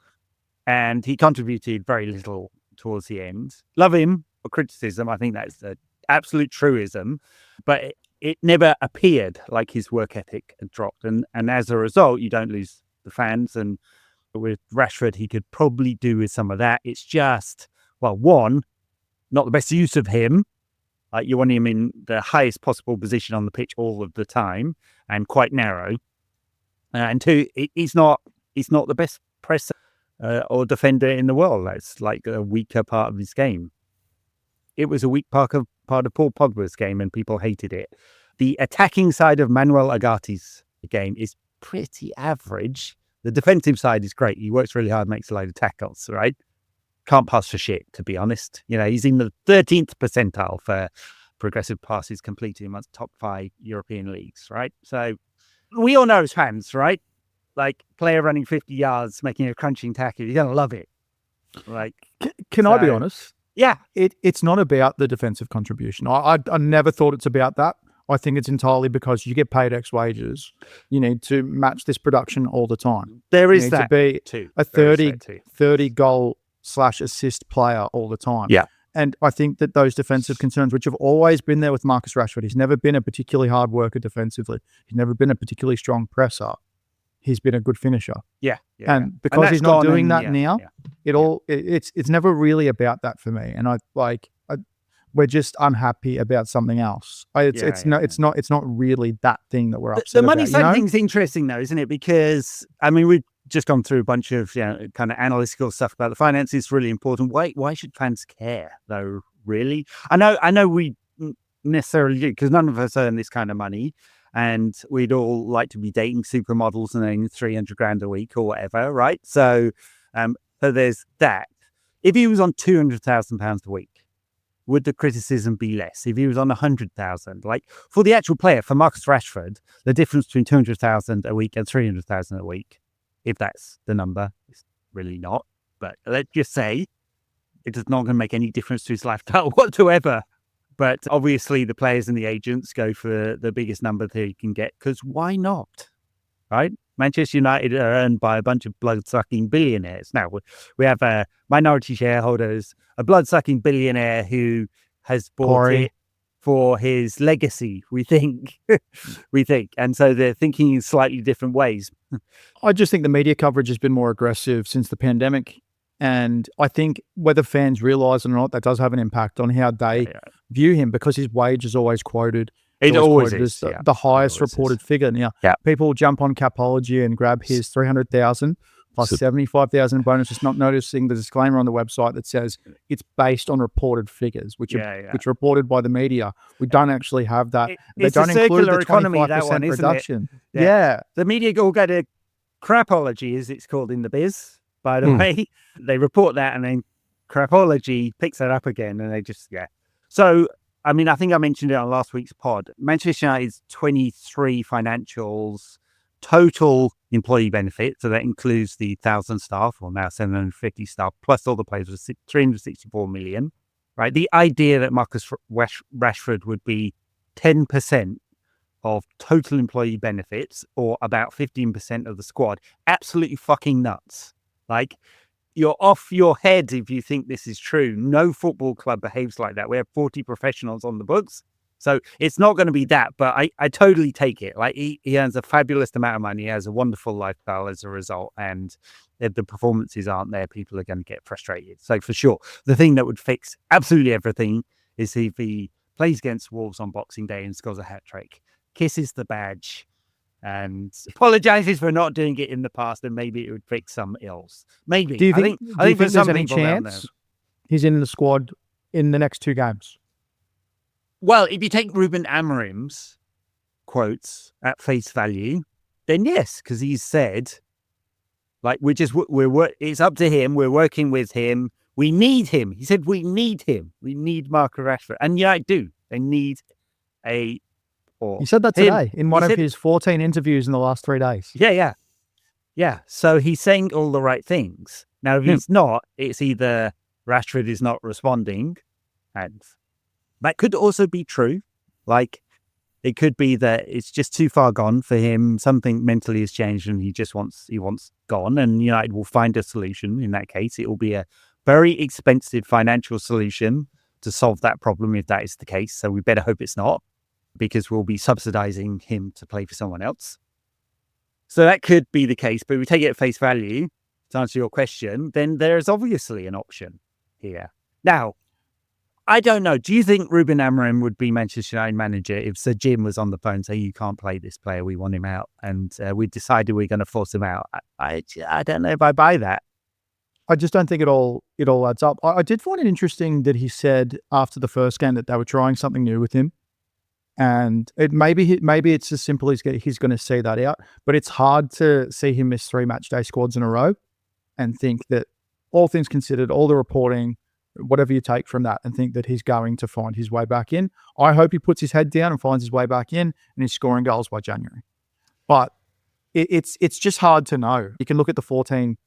and he contributed very little towards the end. Love him for criticism. I think that's the absolute truism, but it never appeared like his work ethic had dropped. And as a result, you don't lose the fans. And with Rashford, he could probably do with some of that. It's just, well, one, not the best use of him. You want him in the highest possible position on the pitch all of the time and quite narrow. And two, he's not the best presser or defender in the world. That's like a weaker part of his game. It was a weak part of Paul Pogba's game and people hated it. The attacking side of Manuel Ugati's game is pretty average. The defensive side is great. He works really hard, makes a load of tackles, right? Can't pass for shit, to be honest. You know, he's in the 13th percentile for progressive passes completed amongst top 5 European leagues, right? So we all know as fans, right? Like, player running 50 yards, making a crunching tackle, you're going to love it. Like, can I be honest? Yeah. It's not about the defensive contribution. I never thought it's about that. I think it's entirely because you get paid X wages. You need to match this production all the time. There is that. You need to be a 30 goal / assist player all the time. Yeah. And I think that those defensive concerns, which have always been there with Marcus Rashford, he's never been a particularly hard worker defensively. He's never been a particularly strong presser. He's been a good finisher. Yeah. And because he's not doing that now, it's never really about that for me. And we're just unhappy about something else. It's not really that thing that we're upset about. The money side of thing's interesting though, isn't it? Because I mean, we've just gone through a bunch of kind of analytical stuff about the finances. It's really important. Why should fans care though? Really? I know we necessarily do because none of us earn this kind of money. And we'd all like to be dating supermodels and earning 300 grand a week or whatever, right? So there's that. If he was on £200,000 a week, would the criticism be less? If he was on 100,000, like for the actual player, for Marcus Rashford, the difference between 200,000 a week and 300,000 a week, if that's the number, is really not. But let's just say it is not going to make any difference to his lifestyle whatsoever. But obviously the players and the agents go for the biggest number they can get because why not? Right? Manchester United are owned by a bunch of blood-sucking billionaires. Now, we have minority shareholders, a blood-sucking billionaire who has bought it for his legacy, we think. And so they're thinking in slightly different ways. I just think the media coverage has been more aggressive since the pandemic. And I think whether fans realise it or not, that does have an impact on how they view him, because his wage is always quoted. It always quoted is. as the highest reported figure. Now, people jump on Capology and grab his 300,000 plus 75,000 bonus, just not noticing the disclaimer on the website that says it's based on reported figures, which are reported by the media. We don't actually have that. They don't include the 25% reduction. The media all go to Crapology, as it's called in the biz, by the way. They report that, and then Crapology picks that up again, and they just, So, I mean, I think I mentioned it on last week's pod. Manchester United's 23 financials, total employee benefit, so that includes the 1,000 staff, or now 750 staff, plus all the players, was 364 million, right? The idea that Marcus Rashford would be 10% of total employee benefits, or about 15% of the squad, absolutely fucking nuts. Like, you're off your head if you think this is true. No football club behaves like that. We have 40 professionals on the books. So it's not going to be that, but I totally take it. Like, he earns a fabulous amount of money. He has a wonderful lifestyle as a result. And if the performances aren't there, people are going to get frustrated. So for sure, the thing that would fix absolutely everything is if he plays against Wolves on Boxing Day and scores a hat-trick, kisses the badge, and apologizes for not doing it in the past, and maybe it would fix some ills. Maybe. Do you think there's any chance he's in the squad in the next 2 games? Well, if you take Ruben Amorim's quotes at face value, then yes, because he's said, like, it's up to him. We're working with him. We need him. He said, we need him. We need Marcus Rashford. And I do. They need a... He said that today in one of his 14 interviews in the last 3 days. Yeah. So he's saying all the right things. Now, if he's not, it's either Rashford is not responding, and that could also be true. Like, it could be that it's just too far gone for him. Something mentally has changed, and he wants gone. And United will find a solution. In that case, it will be a very expensive financial solution to solve that problem, if that is the case. So we better hope it's not, because we'll be subsidizing him to play for someone else. So that could be the case, but if we take it at face value, to answer your question, then there's obviously an option here. Now, I don't know. Do you think Ruben Amorim would be Manchester United manager if Sir Jim was on the phone saying, you can't play this player, we want him out, and we decided we're going to force him out? I don't know if I buy that. I just don't think it all adds up. I did find it interesting that he said after the first game that they were trying something new with him. And maybe it's as simple as he's going to see that out. But it's hard to see him miss 3 match day squads in a row and think that, all things considered, all the reporting, whatever you take from that, and think that he's going to find his way back in. I hope he puts his head down and finds his way back in, and he's scoring goals by January. But it's just hard to know. You can look at the 14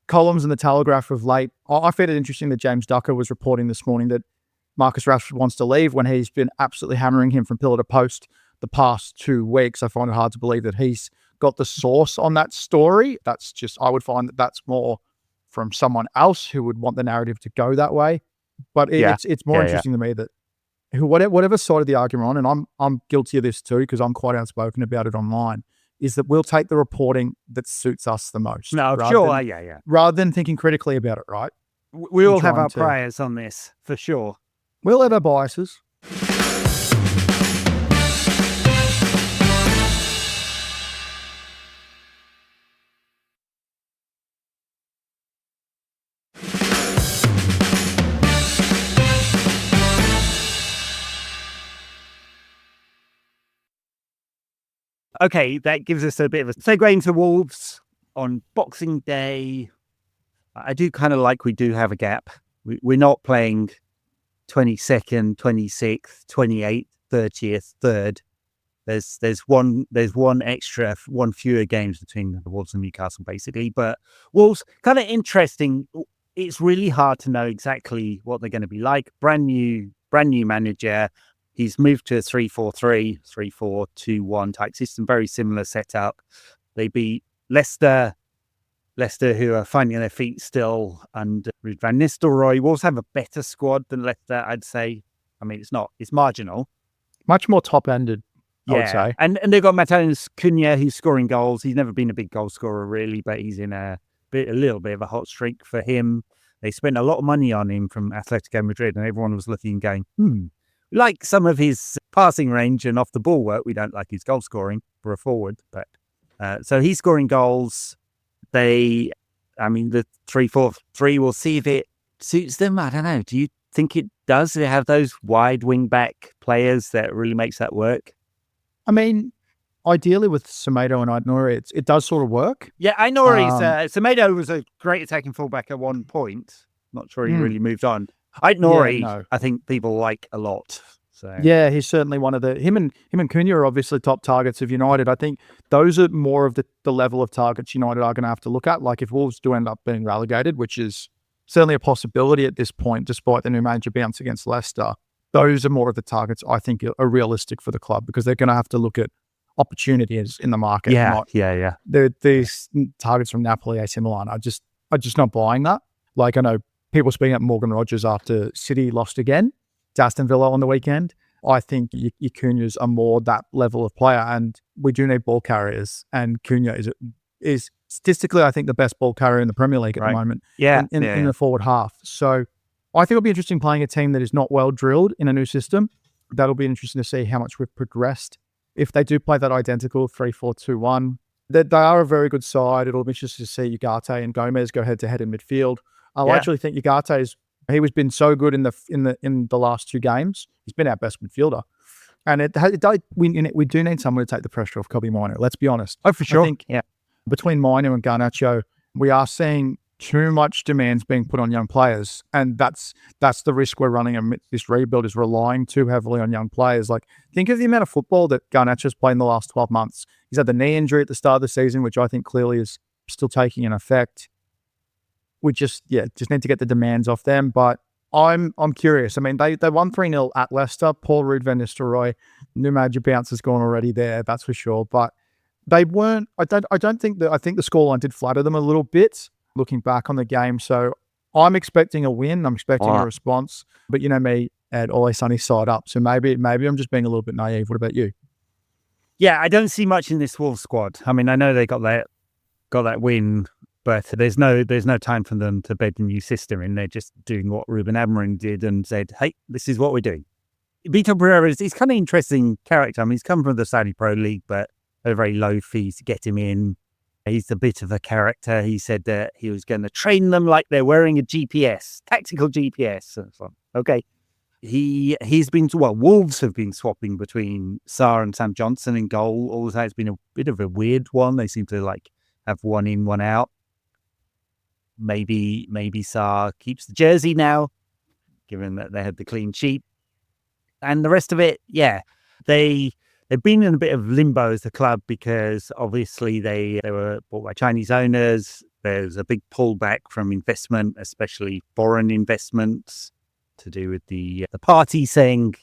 columns in the Telegraph of late. I found it interesting that James Ducker was reporting this morning that Marcus Rashford wants to leave when he's been absolutely hammering him from pillar to post the past 2 weeks. I find it hard to believe that he's got the source on that story. I would find that that's more from someone else who would want the narrative to go that way. But it's more interesting to me that whatever side of the argument on, and I'm guilty of this too, because I'm quite outspoken about it online, is that we'll take the reporting that suits us the most. No, sure. Rather than thinking critically about it, right? We all have our priors on this, for sure. We'll have our biases. Okay, that gives us a bit of a segue into Wolves on Boxing Day. I do kind of like we do have a gap. We're not playing 22nd, 26th, 28th, 30th, 3rd. There's one fewer games between the Wolves and Newcastle, basically. But Wolves, kind of interesting. It's really hard to know exactly what they're going to be like. Brand new manager. He's moved to a 3-4-3, 3-4-2-1 type system, very similar setup. They beat Leicester, who are finding their feet still under Van Nistelrooy. Wolves have a better squad than Leicester, I'd say. I mean, it's marginal. Much more top-ended, I would say. And they've got Matheus Cunha, who's scoring goals. He's never been a big goal scorer, really, but he's in a little bit of a hot streak for him. They spent a lot of money on him from Atletico Madrid, and everyone was looking and going, we like some of his passing range and off the ball work. We don't like his goal scoring for a forward, but so he's scoring goals. The 3-4-3, we'll see if it suits them. I don't know. Do you think it does? Do they have those wide wing back players that really makes that work? I mean, ideally with Semedo and Aït-Nouri, it does sort of work. Yeah, Aït-Nouri's Semedo was a great attacking fullback at one point. Not sure he really moved on. Aït-Nouri, I think people like a lot. So yeah, he's certainly one of him and Cunha are obviously top targets of United. I think those are more of the level of targets United are going to have to look at. Like if Wolves do end up being relegated, which is certainly a possibility at this point, despite the new manager bounce against Leicester, those are more of the targets I think are realistic for the club because they're going to have to look at opportunities in the market. Yeah. These targets from Napoli, AC Milan, I'm just not buying that. Like I know people speaking up Morgan Rogers after City lost again to Aston Villa on the weekend. I think your Cunha's are more that level of player, and we do need ball carriers. And Cunha is statistically, I think, the best ball carrier in the Premier League at the moment. In the forward half. So I think it'll be interesting playing a team that is not well drilled in a new system. That'll be interesting to see how much we've progressed. If they do play that identical 3-4-2-1, they are a very good side. It'll be interesting to see Ugarte and Gomez go head to head in midfield. I actually think Ugarte he's been so good in the last two games. He's been our best midfielder, and we do need someone to take the pressure off Kobbie Mainoo. Let's be honest. Oh, for sure. I think, between Mainoo and Garnacho, we are seeing too much demands being put on young players, and that's the risk we're running amidst this rebuild, is relying too heavily on young players. Like, think of the amount of football that Garnacho's played in the last 12 months. He's had the knee injury at the start of the season, which I think clearly is still taking an effect. We just need to get the demands off them. But I'm curious. I mean, they won 3-0 at Leicester. Paul Ruud Van Nistelrooy, new manager bounce has gone already there, that's for sure. But they weren't. I think the scoreline did flatter them a little bit looking back on the game. So I'm expecting a win. I'm expecting a response. But you know me, Ed, always sunny side up. So maybe I'm just being a little bit naive. What about you? Yeah, I don't see much in this Wolves squad. I mean, I know they got that win, but there's no time for them to bed a new system in. They're just doing what Ruben Amorim did and said, hey, this is what we're doing. Vitor Pereira he's kind of interesting character. I mean, he's come from the Saudi Pro League, but at a very low fees to get him in. He's a bit of a character. He said that he was going to train them like they're wearing a GPS, tactical GPS. So, okay. Wolves have been swapping between Sarr and Sam Johnson in goal all the time. It's been a bit of a weird one. They seem to have one in, one out. Maybe Sarr keeps the jersey now, given that they had the clean sheet. And the rest of it, they've been in a bit of limbo as a club because obviously they were bought by Chinese owners. There's a big pullback from investment, especially foreign investments, to do with the party saying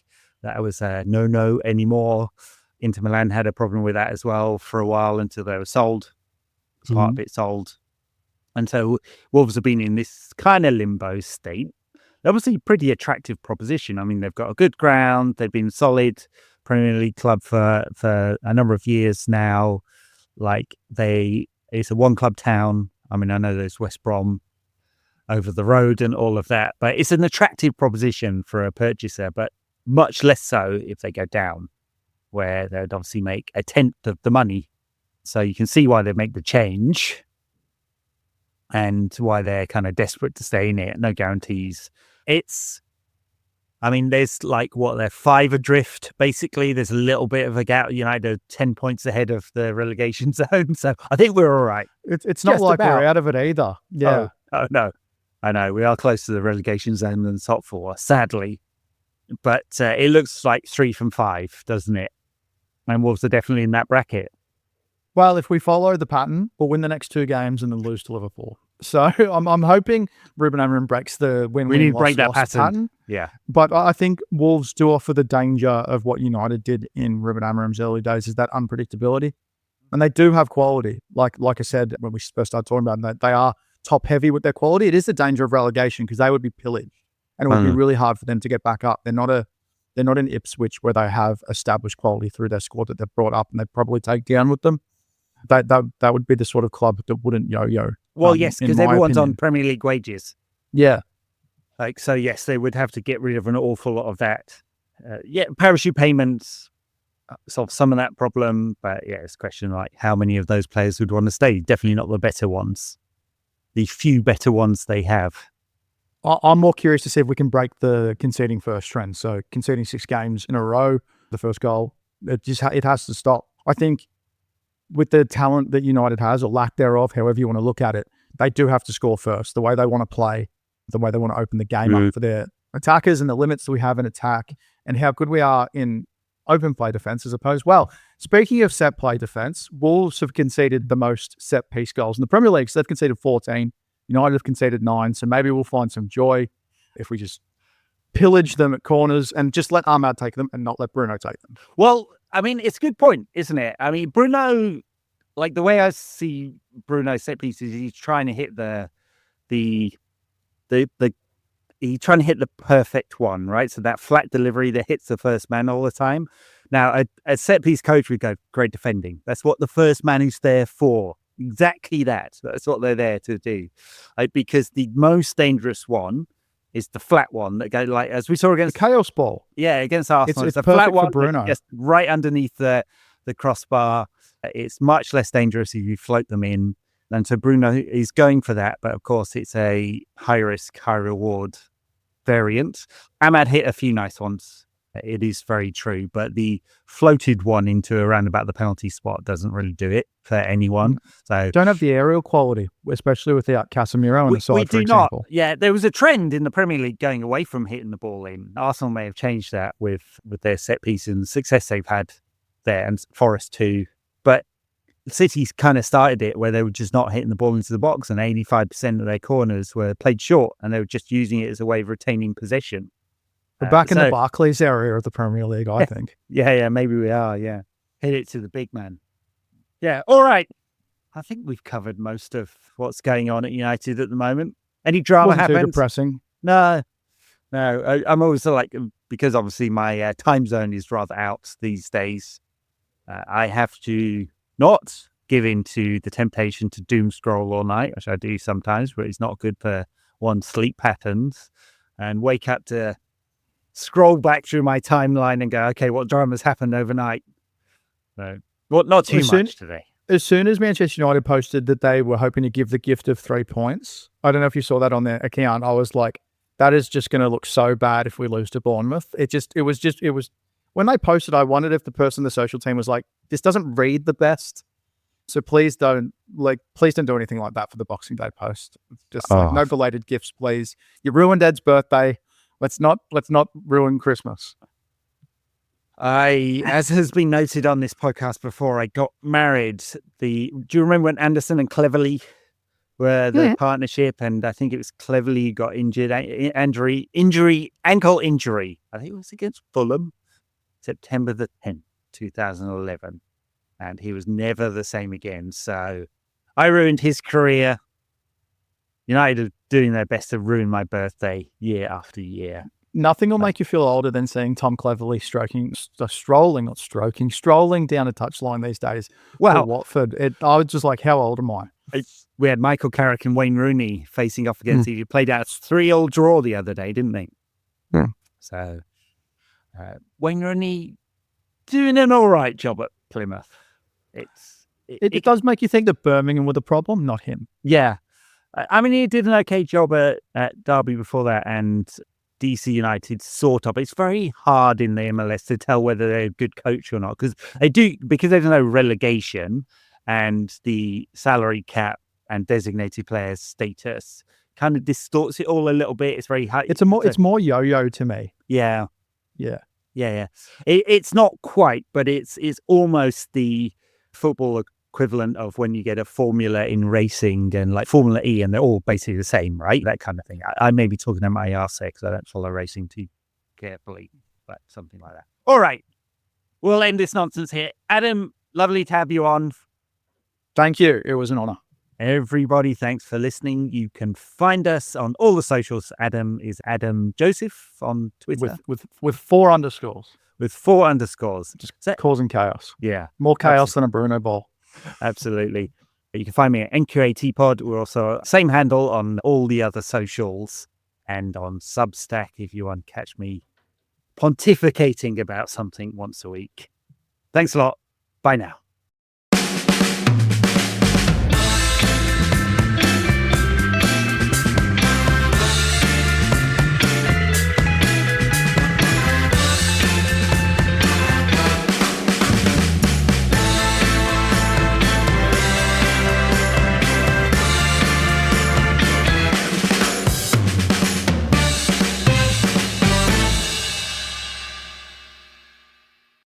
that was no anymore. Inter Milan had a problem with that as well for a while until they were sold. Part of it sold. And so Wolves have been in this kind of limbo state. Obviously, a pretty attractive proposition. I mean, they've got a good ground. They've been solid Premier League club for a number of years now. It's a one-club town. I mean, I know there's West Brom over the road and all of that, but it's an attractive proposition for a purchaser, but much less so if they go down, where they'd obviously make a tenth of the money. So you can see why they make the change and why they're kind of desperate to stay in it. No guarantees. There's they're 5 adrift, basically. There's a little bit of a gap. United are 10 points ahead of the relegation zone. So I think we're all right. It's not like we're out of it either. Yeah. Oh, no. I know. We are close to the relegation zone than the top 4, sadly. But it looks like 3 from 5, doesn't it? And Wolves are definitely in that bracket. Well, if we follow the pattern, we'll win the next 2 games and then lose to Liverpool. So I'm hoping Ruben Amorim breaks the win-win. We need to break that pattern. Yeah. But I think Wolves do offer the danger of what United did in Ruben Amorim's early days, is that unpredictability. And they do have quality. Like I said, when we first started talking about that, they are top heavy with their quality. It is the danger of relegation because they would be pillaged and it would be really hard for them to get back up. They're not an Ipswich where they have established quality through their squad that they've brought up and they probably take down with them. That would be the sort of club that wouldn't yo-yo. Well, yes, because everyone's on Premier League wages. Yeah. So yes, they would have to get rid of an awful lot of that. Parachute payments solve some of that problem, but it's a question like how many of those players would want to stay? Definitely not the better ones. The few better ones they have. I'm more curious to see if we can break the conceding first trend. So conceding 6 games in a row, the first goal, it has to stop. I think with the talent that United has, or lack thereof, however you want to look at it, they do have to score first. The way they want to play, the way they want to open the game up for their attackers and the limits that we have in attack and how good we are in open play defense as opposed. Well, speaking of set play defense, Wolves have conceded the most set piece goals in the Premier League. So they've conceded 14. United have conceded 9. So maybe we'll find some joy if we just pillage them at corners and just let Ahmad take them and not let Bruno take them. Well, I mean, it's a good point, isn't it? I mean, Bruno, like the way I see Bruno's set pieces, he's trying to hit he's trying to hit the perfect one, right? So that flat delivery that hits the first man all the time. Now, a set piece coach would go, great defending. That's what the first man is there for. Exactly that. That's what they're there to do. Because the most dangerous one is the flat one that goes like, as we saw against the chaos ball. Yeah, against Arsenal. It's a perfect flat one for Bruno. just right underneath the crossbar. It's much less dangerous if you float them in. And so Bruno is going for that. But of course, it's a high risk, high reward variant. Ahmad hit a few nice ones. It is very true. But the floated one into around about the penalty spot doesn't really do it for anyone. So don't have the aerial quality, especially without Casemiro on the side, we for do example. Not. Yeah, there was a trend in the Premier League going away from hitting the ball in. Arsenal may have changed that with their set piece and the success they've had there, and Forest too. But City's kind of started it where they were just not hitting the ball into the box, and 85% of their corners were played short, and they were just using it as a way of retaining possession. We're back in the Barclays area of the Premier League, I think. Yeah, maybe we are, yeah. Hit it to the big man. Yeah, all right. I think we've covered most of what's going on at United at the moment. Any drama happened? Too depressing. No. I'm always like, because obviously my time zone is rather out these days, I have to not give in to the temptation to doom scroll all night, which I do sometimes, but it's not good for one's sleep patterns, and wake up to scroll back through my timeline and go, okay, what drama's happened overnight? So, well, not too much today. As soon as Manchester United posted that they were hoping to give the gift of 3 points, I don't know if you saw that on their account, I was like, that is just going to look so bad if we lose to Bournemouth. It was when they posted, I wondered if the person in the social team was like, this doesn't read the best. So please don't do anything like that for the Boxing Day post. Just like, no belated gifts, please. You ruined Ed's birthday. Let's not ruin Christmas. As has been noted on this podcast before, I got married. Do you remember when Anderson and Cleverley were the partnership? And I think it was Cleverley who got injured, ankle injury. I think it was against Fulham, September the 10th, 2011. And he was never the same again. So I ruined his career. United are doing their best to ruin my birthday year after year. Nothing will make you feel older than seeing Tom Cleverley strolling down a touchline these days. Well, for Watford. I was just like, how old am I? We had Michael Carrick and Wayne Rooney facing off against each other. Played out a 3-3 draw the other day, didn't they? Yeah. So Wayne Rooney doing an all right job at Plymouth. It does make you think that Birmingham were the problem, not him. Yeah. I mean, he did an okay job at Derby before that, and DC United sort of. It's very hard in the MLS to tell whether they're a good coach or not, because there's no relegation and the salary cap and designated players status kind of distorts it all a little bit. It's very hard. It's more yo-yo to me. Yeah. Yeah. It's not quite, but it's almost the football equivalent of when you get a formula in racing and like Formula E, and they're all basically the same, right? That kind of thing. I may be talking about my arse because I don't follow racing too carefully, but something like that. All right. We'll end this nonsense here. Adam, lovely to have you on. Thank you. It was an honor. Everybody, thanks for listening. You can find us on all the socials. Adam is Adam Joseph on Twitter. With 4 underscores. With 4 underscores. Just causing chaos. Yeah. More chaos than a Bruno ball. Absolutely. You can find me at NQAT Pod. We're also same handle on all the other socials and on Substack if you want to catch me pontificating about something once a week. Thanks a lot. Bye now.